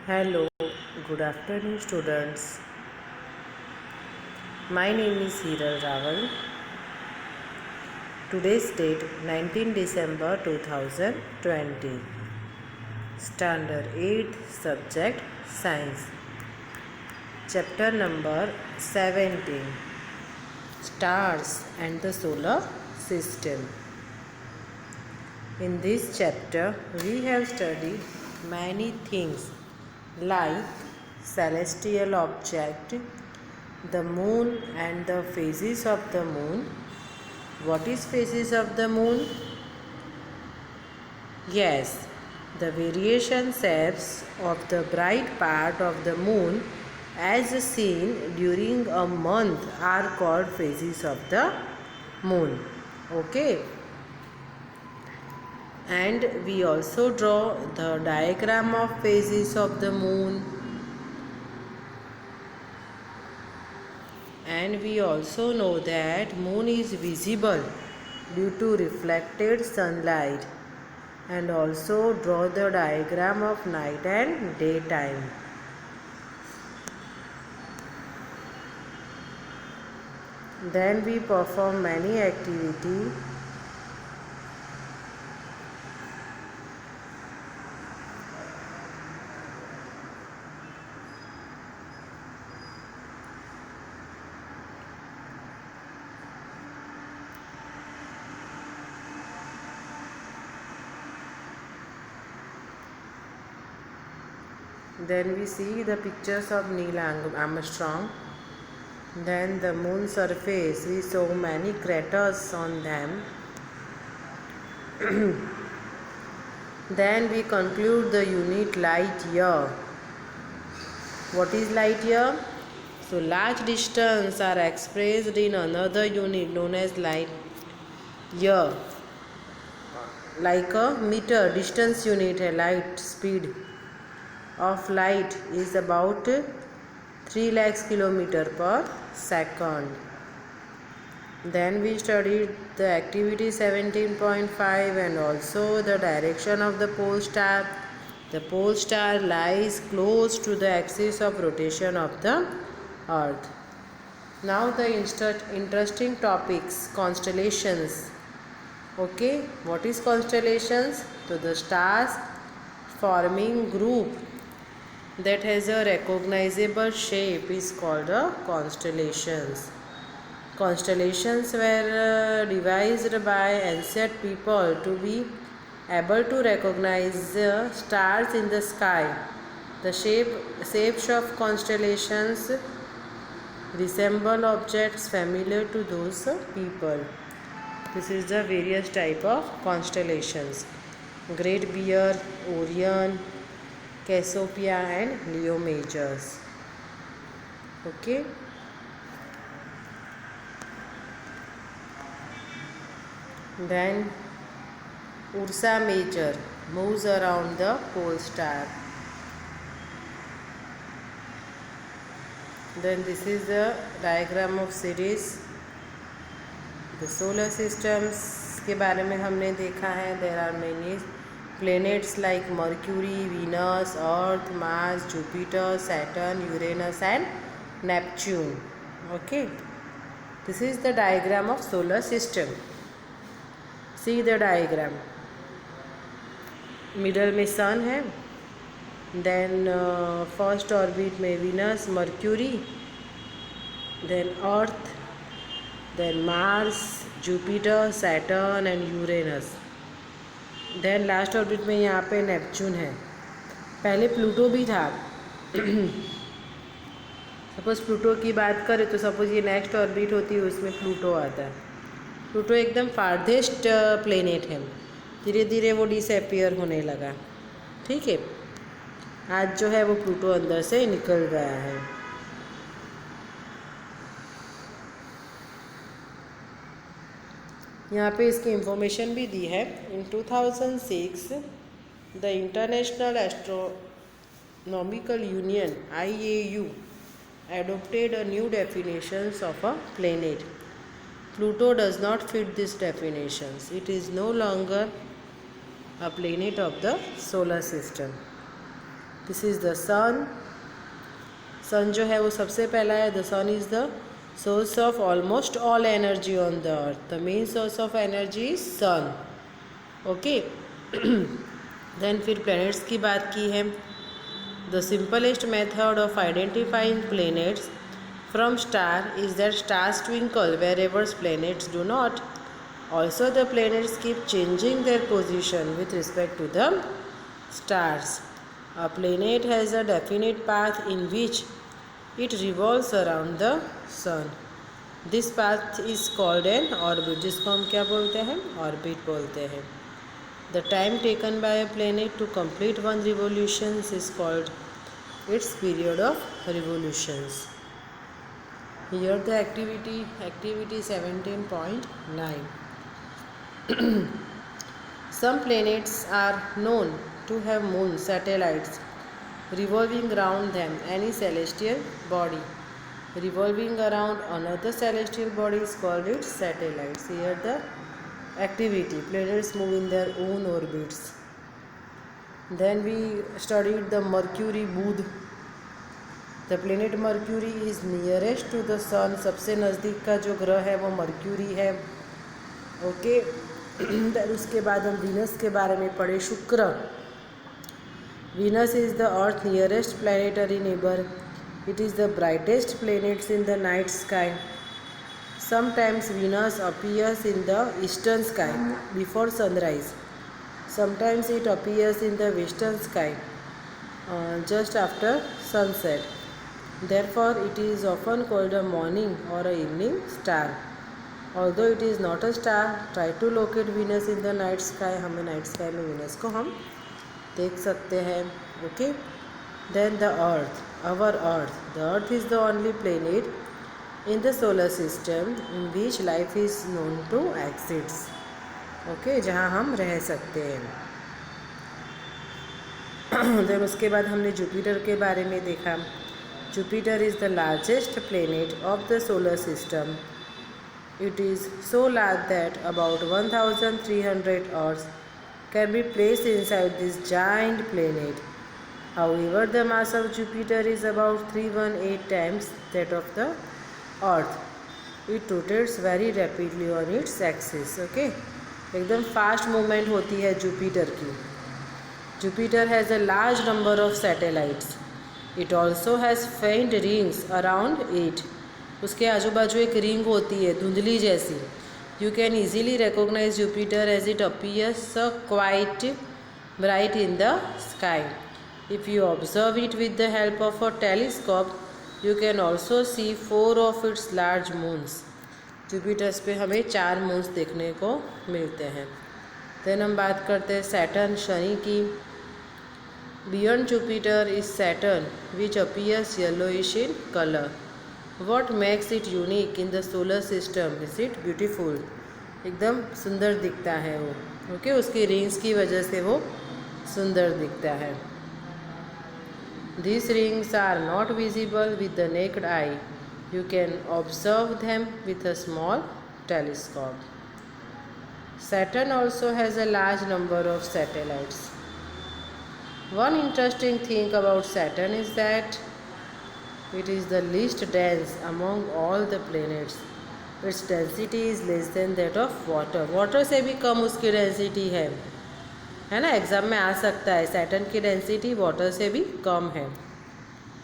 Hello, good afternoon, students. My name is Hiral Raval. Today's date 19 December 2020. Standard 8, Subject Science. Chapter number 17, Stars and the Solar System. In this chapter, we have studied many things like celestial object, the moon and the phases of the moon. What is phases of the moon? Yes, the variation shapes of the bright part of the moon as seen during a month are called phases of the moon. Okay. And we also draw the diagram of phases of the moon. And we also know that moon is visible due to reflected sunlight, and also draw the diagram of night and daytime. Then we perform many activities. Then we see the pictures of Neil Armstrong. Then the moon surface, we saw many craters on them. Then we conclude the unit light year. What is light year? So large distance are expressed in another unit known as light year. Like a meter distance unit, a light speed of light is about 3 lakhs kilometer per second. Then we studied the activity 17.5 and also the direction of the pole star. The pole star lies close to the axis of rotation of the earth. Now the interesting topics, constellations. Okay, what is constellations? So the stars forming group that has a recognizable shape is called a constellations. Constellations were devised by ancient people to be able to recognize stars in the sky. The shapes of constellations resemble objects familiar to those people. This is the various type of constellations: Great Bear, Orion, Cassiopeia and Leo Majors. Okay. Then Ursa Major moves around the pole star. Then this is the diagram of Ceres. The solar systems के बारे में हमने देखा है. There are many planets like Mercury, Venus, Earth, Mars, Jupiter, Saturn, Uranus and Neptune. Okay. This is the diagram of solar system. See the diagram. Middle में सन है. Then first orbit में Venus, Mercury, then Earth, then Mars, Jupiter, Saturn and Uranus. Then last orbit में यहाँ पे Neptune है. पहले Pluto भी था. सपोज प्लूटो की बात करें तो सपोज ये नेक्स्ट ऑर्बिट होती है, उसमें प्लूटो आता है. प्लूटो एकदम फार्देस्ट प्लेनेट है. धीरे धीरे वो डिसअपियर होने लगा. ठीक है. आज जो है वो प्लूटो अंदर से निकल गया है. यहाँ पे इसकी इंफॉर्मेशन भी दी है. इन 2006 the international astronomical union IAU adopted a new definitions of a planet. Pluto does not fit these definitions. It is no longer a planet of the solar system. This is the sun. Sun जो है वो सबसे पहला है. The sun is the source of almost all energy on the earth. The main source of energy is sun. Okay. Then फिर planets की बात की है. The simplest method of identifying planets from star is that stars twinkle wherever planets do not. Also the planets keep changing their position with respect to the stars. A planet has a definite path in which it revolves around the sun. This path is called an orbit. जिसको हम क्या बोलते हैं? Orbit बोलते हैं. The time taken by a planet to complete one revolution is called its period of revolutions. Here the activity 17.9. Some planets are known to have moon satellites revolving around them. Any celestial body revolving around another celestial body is called its satellites. Here the activity, planets move in their own orbits. Then we studied the Mercury, Buध. The planet Mercury is nearest to the sun. सबसे नज़दीक का जो ग्रह है वो mercury है. Okay. Then उसके बाद हम वीनस के बारे में पढ़े. शुक्र. Venus is the earth nearest planetary neighbour. It is the brightest planets in the night sky. Sometimes Venus appears in the eastern sky before sunrise. Sometimes it appears in the western sky just after sunset. Therefore, it is often called a morning or a evening star. Although it is not a star, try to locate Venus in the night sky. हमें night sky में Venus को हम देख सकते हैं. Okay. Then the Earth, our Earth. The Earth is the only planet in the solar system in which life is known to exist. Okay, जहाँ हम रह सकते हैं. देन उसके बाद हमने जुपिटर के बारे में देखा. Jupiter is the largest planet of the solar system. It is so large that about 1300 earth can be placed inside this giant planet. However the mass of Jupiter is about 318 times that of the earth. It rotates very rapidly on its axis. Okay. एकदम fast movement होती है Jupiter की. Jupiter has a large number of satellites. It also has faint rings around it. उसके आजू बाजू एक ring होती है धुंधली जैसी. You can easily recognize Jupiter as it appears quite bright in the sky. If you observe it with the help of a telescope, you can also see 4 of its large moons. Jupiter पे हमें 4 moons देखने को मिलते हैं. Then हम बात करते हैं सैटर्न, शनि की. Beyond Jupiter is Saturn which appears yellowish in colour. What makes it unique in the solar system? Is it beautiful. एकदम सुंदर दिखता है वो. ओके. उसकी रिंग्स की वजह से वो सुंदर दिखता है. These rings are not visible with the naked eye. You can observe them with a small telescope. Saturn also has a large number of satellites. One interesting thing about Saturn is that it is the least dense among all the planets. Its density is less than that of water. Water से भी कम उसकी density है ना. Exam में आ सकता है. Saturn की density water से भी कम है.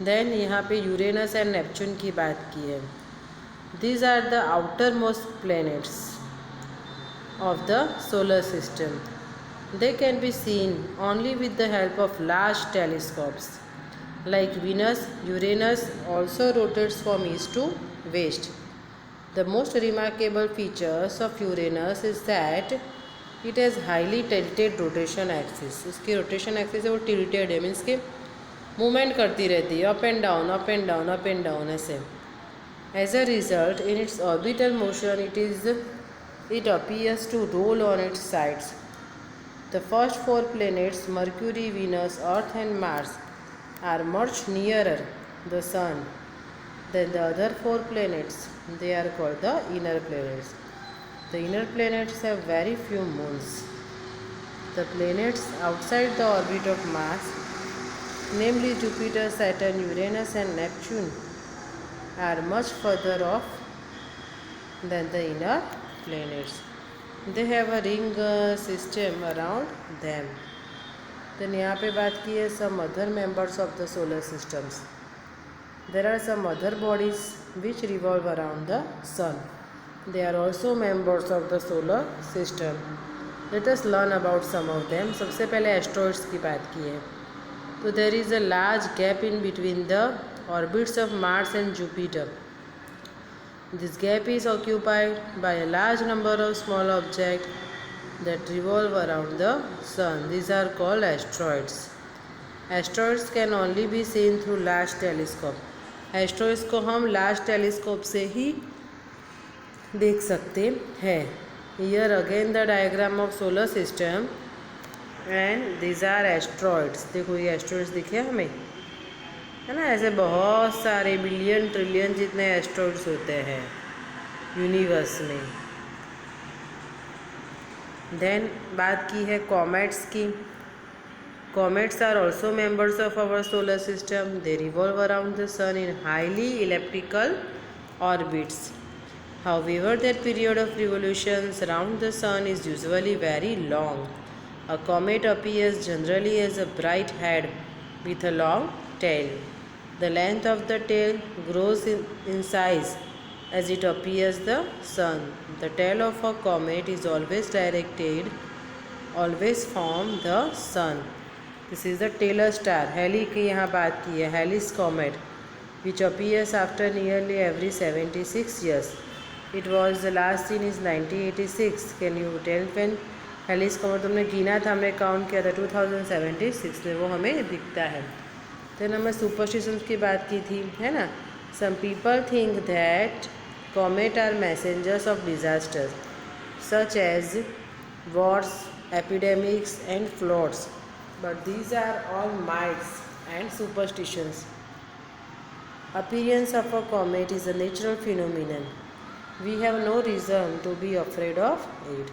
देन यहाँ पे यूरेनस एंड नेपच्यून की बात की है. These are the outermost planets of the solar system. They can be seen only with the help of large telescopes. Like Venus, Uranus also rotates from east to west. The most remarkable features of Uranus is that it has highly tilted rotation axis. उसकी rotation axis है वो tilted है, means के movement करती रहती है, up and down up and down up and down ऐसे. As a result, in its orbital motion, it appears to roll on its sides. The first 4 planets, Mercury, Venus, Earth and Mars, are much nearer the Sun than the other 4 planets. They are called the inner planets. The inner planets have very few moons. The planets outside the orbit of Mars namely Jupiter, Saturn, Uranus and Neptune, are much further off than the inner planets. They have a ring system around them. Then यहाँ पे बात की है some other members of the solar systems. There are some other bodies which revolve around the sun. They are also members of the solar system. Let us learn about some of them. सबसे पहले asteroids की बात की है. So there is a large gap in between the orbits of Mars and Jupiter. This gap is occupied by a large number of small objects that revolve around the sun. These are called asteroids. Asteroids can only be seen through large telescope. Asteroids को हम large telescope से ही देख सकते हैं. Here again the diagram of solar system and these are asteroids. देखो ये asteroids दिखे हमें, है ना. ऐसे बहुत सारे बिलियन ट्रिलियन जितने एस्ट्रॉइड्स होते हैं यूनिवर्स में. देन बात की है कॉमेट्स की. Comets are also members of our solar system. They revolve around the sun in highly elliptical orbits. However, their period of revolutions around the sun is usually very long. A comet appears generally as a bright head with a long tail. The length of the tail grows in size as it approaches the sun. The tail of a comet is always from the sun. This is the tailor star. Halley की यहाँ बात की है. Halley's comet, which appears after nearly every 76 years. It was the last seen is 1986. Can you tell when Halley's comet तुमने गिना था, हमने count किया था 2076 में, वो हमें दिखता है. then हमें सुपरस्टिशंस की बात की थी, है ना. Some people think that comets are messengers of disasters such as wars, epidemics and floods, but these are all myths and superstitions. Appearance of a comet is a natural phenomenon. We have no reason to be afraid of it.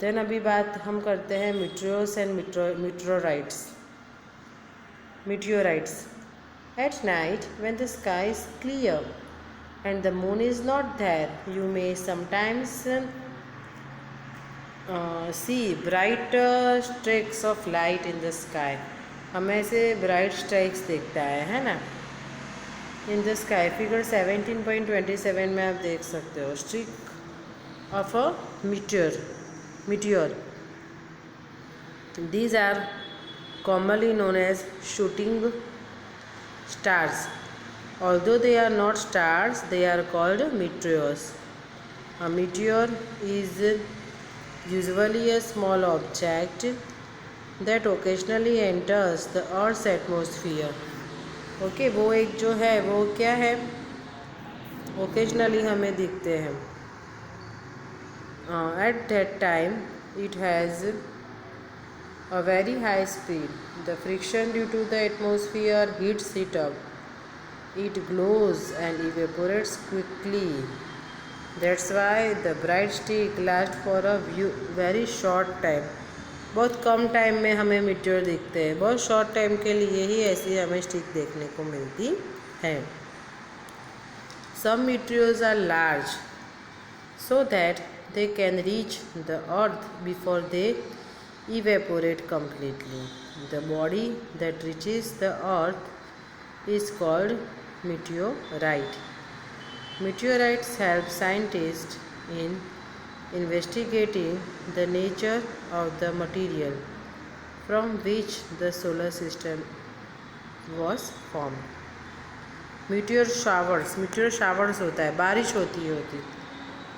then अभी बात हम करते हैं meteors and meteorites. At night when the sky is clear and the moon is not there, you may sometimes see bright streaks of light in the sky. हम ऐसे bright streaks देखता है ना. In the sky, figure 17.27 में आप देख सकते हो streak of a meteor. These are commonly known as shooting stars. Although they are not stars, they are called meteors. A meteor is usually a small object that occasionally enters the Earth's atmosphere. Okay वो एक जो है वो क्या है, occasionally हमें दिखते हैं. At that time it has a very high speed. The friction due to the atmosphere heats it up. It glows and evaporates quickly. That's why the bright streak lasts for a very short time. बहुत कम time में हमें meteor दिखते हैं. बहुत short time के लिए ही ऐसी हमें स्टिक देखने को मिलती है. Some meteors are large so that they can reach the earth before they evaporate completely. The body that reaches the earth is called meteorite. Meteorites help scientists in investigating the nature of the material from which the solar system was formed. Meteor showers होता है, बारिश होती.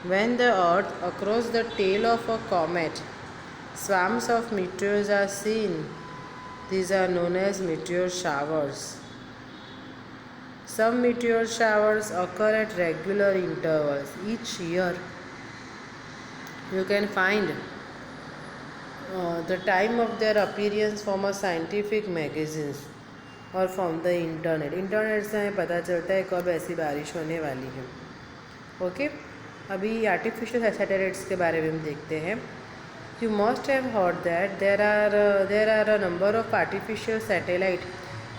When the earth across the tail of a comet, swarms of meteors are seen. These are known as meteor showers. Some meteor showers occur at regular intervals. Each year you can find the time of their appearance from a scientific magazines or from the internet. Internet से हमें पता चलता है कब ऐसी बारिश होने वाली है. ओके अभी आर्टिफिशियल सैटेलाइट्स के बारे में हम देखते हैं. You must have heard that there are a number of artificial satellites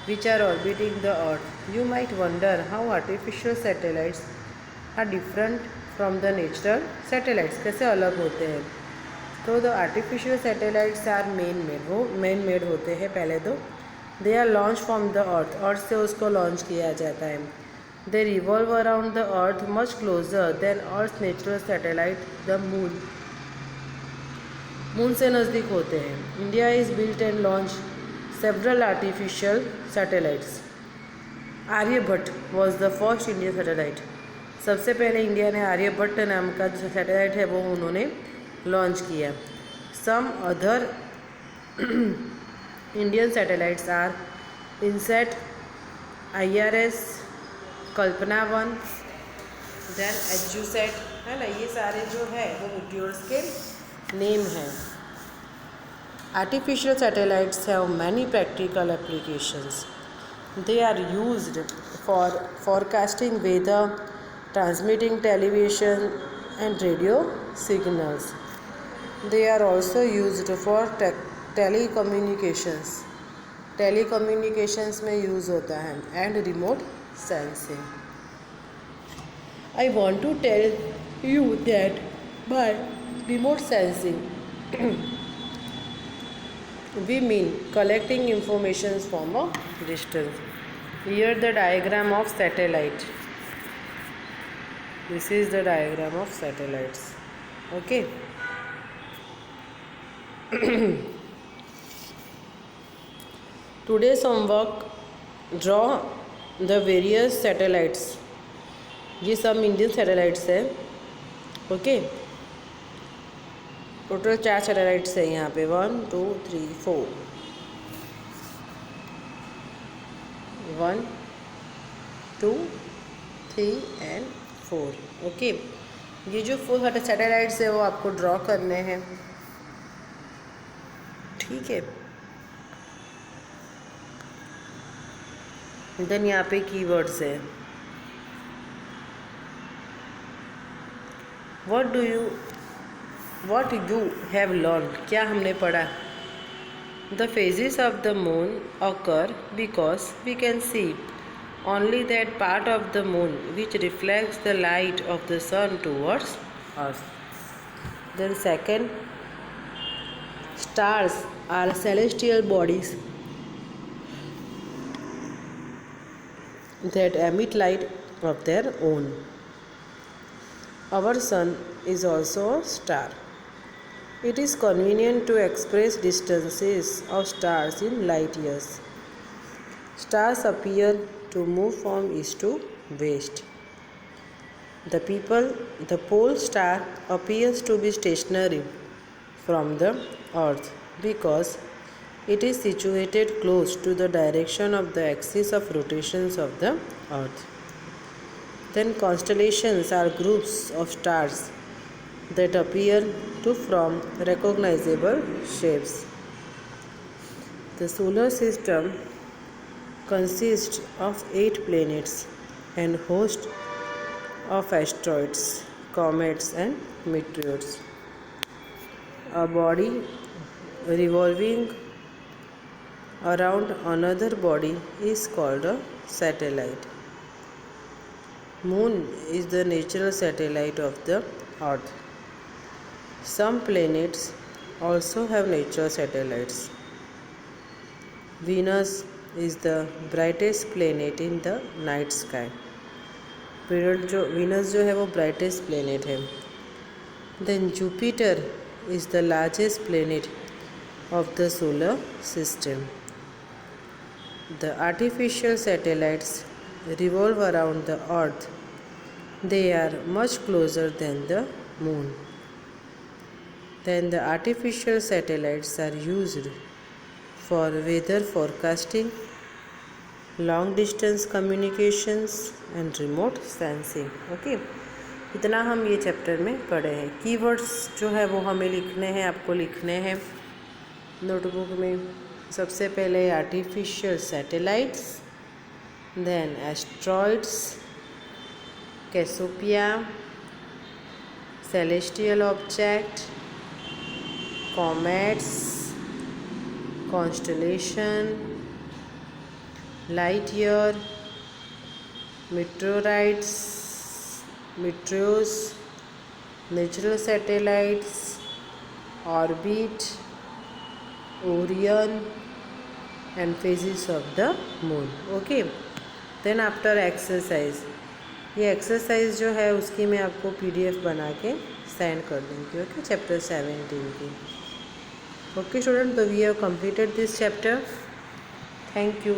which are orbiting the Earth. You might wonder how artificial satellites are different from the natural satellites. कैसे अलग होते हैं? तो the artificial satellites are man made होते हैं पहले तो. They are launch from the earth से उसको लॉन्च किया जाता है. They revolve around the earth much closer than earth natural satellite the moon से नज़दीक होते हैं. India is built and launch several artificial satellites. Aryabhata was the first Indian satellite. सबसे पहले इंडिया ने आर्यभट्ट नाम का जो सैटेलाइट है वो उन्होंने लॉन्च किया. Some other Indian satellites are INSAT, IRS, Kalpana 1, then EDUSAT, है ना. ये सारे जो है वो मीटियोर्स के नेम हैं. Artificial satellites have many practical applications. They are used for forecasting weather, transmitting television and radio signals. They are also used for telecommunications. Telecommunications में यूज़ होता है and remote sensing. I want to tell you that by remote sensing we mean collecting information from a distance. Here the diagram of satellite. This is the diagram of satellites. Okay. Today's homework, draw the various satellites. ये सब Indian satellites है. Okay. Total 4 satellites है यहाँ पे. 1 2 3 4. 1 2 3 and 4. Okay. ये जो 4 satellites है वो आपको ड्रॉ करने हैं. ठीक है. देन यहाँ पे कीवर्ड्स है. What you have learned. क्या हमने पढ़ा? The phases of the moon occur because we can see only that part of the moon which reflects the light of the sun towards us. Then second, stars are celestial bodies that emit light of their own. Our sun is also a star. It is convenient to express distances of stars in light years. Stars appear to move from east to west. The pole star appears to be stationary from the earth because it is situated close to the direction of the axis of rotations of the earth. Then constellations are groups of stars that appear to form recognizable shapes. The solar system consists of 8 planets and host of asteroids, comets and meteors. A body revolving around another body is called a satellite. Moon is the natural satellite of the Earth. Some planets also have natural satellites. Venus is the brightest planet in the night sky. Venus जो है वो brightest planet है. Then Jupiter is the largest planet of the solar system. The artificial satellites revolve around the earth. They are much closer than the moon. Then the artificial satellites are used for weather forecasting, long distance communications and remote sensing. Okay. इतना हम ये chapter में पढ़े हैं. Keywords जो है वो हमें लिखने हैं, आपको लिखने हैं नोटबुक में. सबसे पहले artificial satellites, then asteroids, Cassiopeia, celestial object, comets, constellation, light year, meteorites, meteors, natural satellites, orbit, Orion, and phases of the moon. Okay, then after exercise, ये एक्सरसाइज जो है उसकी मैं आपको PDF बना के सेंड कर दूँगी. ओके, चैप्टर 17 की. ओके स्टूडेंट, तो we have completed this chapter. Thank you.